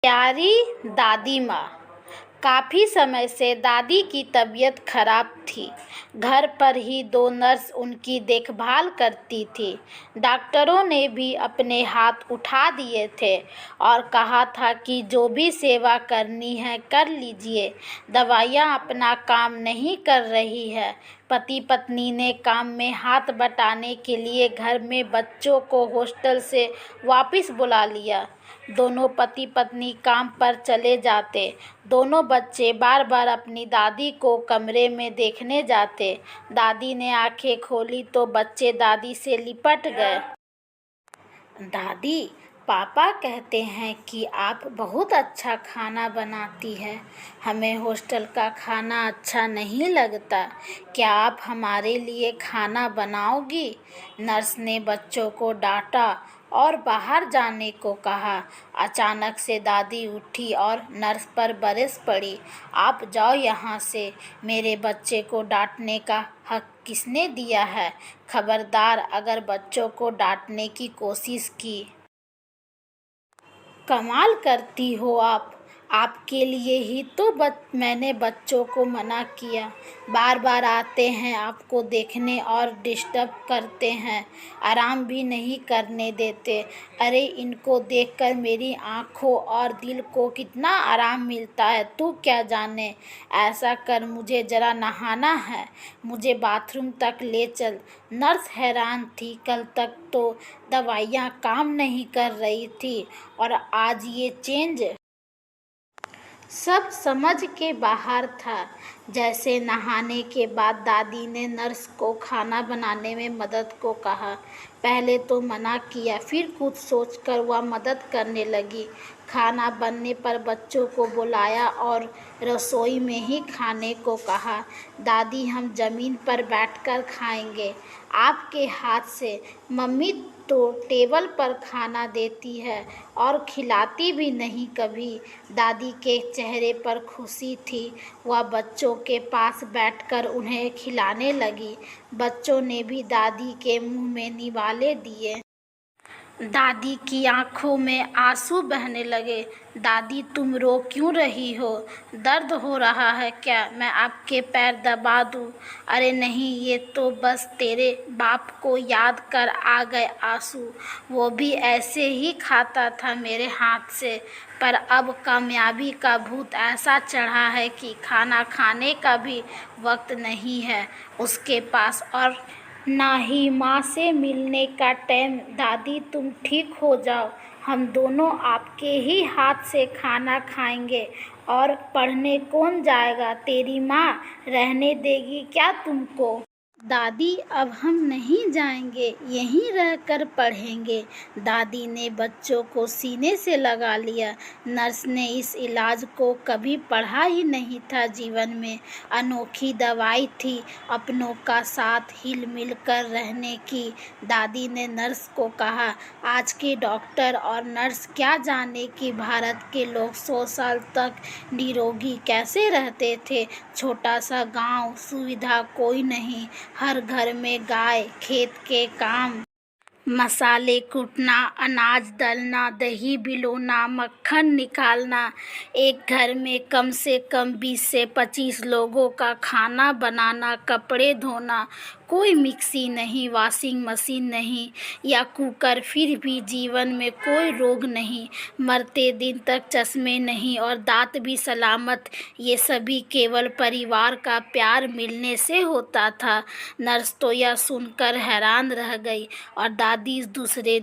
प्यारी दादी माँ। काफ़ी समय से दादी की तबीयत खराब थी। घर पर ही 2 नर्स उनकी देखभाल करती थी। डॉक्टरों ने भी अपने हाथ उठा दिए थे और कहा था कि जो भी सेवा करनी है कर लीजिए। दवाइयाँ अपना काम नहीं कर रही है। पति पत्नी ने काम में हाथ बटाने के लिए घर में बच्चों को हॉस्टल से वापस बुला लिया। दोनों पति पत्नी काम पर चले जाते। दोनों बच्चे बार बार अपनी दादी को कमरे में देखने जाते। दादी ने आंखें खोली तो बच्चे दादी से लिपट गए। दादी, पापा कहते हैं कि आप बहुत अच्छा खाना बनाती हैं। हमें हॉस्टल का खाना अच्छा नहीं लगता। क्या आप हमारे लिए खाना बनाओगी? नर्स ने बच्चों को डांटा और बाहर जाने को कहा। अचानक से दादी उठी और नर्स पर बरस पड़ी। आप जाओ यहाँ से। मेरे बच्चे को डांटने का हक किसने दिया है? खबरदार अगर बच्चों को डांटने की कोशिश की। कमाल करती हो आप। आपके लिए ही तो मैंने बच्चों को मना किया। बार बार आते हैं आपको देखने और डिस्टर्ब करते हैं। आराम भी नहीं करने देते। अरे इनको देखकर मेरी आँखों और दिल को कितना आराम मिलता है तू क्या जाने। ऐसा कर, मुझे ज़रा नहाना है। मुझे बाथरूम तक ले चल। नर्स हैरान थी। कल तक तो दवाइयाँ काम नहीं कर रही थी और आज ये चेंज सब समझ के बाहर था। जैसे नहाने के बाद दादी ने नर्स को खाना बनाने में मदद को कहा। पहले तो मना किया, फिर कुछ सोचकर वह मदद करने लगी। खाना बनने पर बच्चों को बुलाया और रसोई में ही खाने को कहा। दादी, हम ज़मीन पर बैठकर खाएंगे आपके हाथ से। मम्मी तो टेबल पर खाना देती है और खिलाती भी नहीं कभी। दादी के चेहरे पर खुशी थी। वह बच्चों के पास बैठकर उन्हें खिलाने लगी। बच्चों ने भी दादी के मुंह में निवाले दिए। दादी की आंखों में आंसू बहने लगे। दादी, तुम रो क्यों रही हो? दर्द हो रहा है क्या? मैं आपके पैर दबा दूं? अरे नहीं, ये तो बस तेरे बाप को याद कर आ गए आंसू। वो भी ऐसे ही खाता था मेरे हाथ से, पर अब कामयाबी का भूत ऐसा चढ़ा है कि खाना खाने का भी वक्त नहीं है उसके पास और ना ही माँ से मिलने का टाइम। दादी, तुम ठीक हो जाओ। हम दोनों आपके ही हाथ से खाना खाएंगे। और पढ़ने कौन जाएगा? तेरी माँ रहने देगी क्या तुमको? दादी, अब हम नहीं जाएंगे, यहीं रहकर पढ़ेंगे। दादी ने बच्चों को सीने से लगा लिया। नर्स ने इस इलाज को कभी पढ़ा ही नहीं था जीवन में। अनोखी दवाई थी अपनों का साथ हिल मिल कर रहने की। दादी ने नर्स को कहा, आज के डॉक्टर और नर्स क्या जाने कि भारत के लोग 100 साल तक निरोगी कैसे रहते थे। छोटा सा गांव, सुविधा कोई नहीं, हर घर में गाय, खेत के काम, मसाले कूटना, अनाज दलना, दही बिलोना, मक्खन निकालना। एक घर में कम से कम 20 से 25 लोगों का खाना बनाना, कपड़े धोना। कोई मिक्सी नहीं, वॉशिंग मशीन नहीं या कुकर, फिर भी जीवन में कोई रोग नहीं। मरते दिन तक चश्मे नहीं और दांत भी सलामत। ये सभी केवल परिवार का प्यार मिलने से होता था। नर्स तो यह सुनकर हैरान रह गई और दादी दूसरे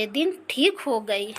दिन ठीक हो गई।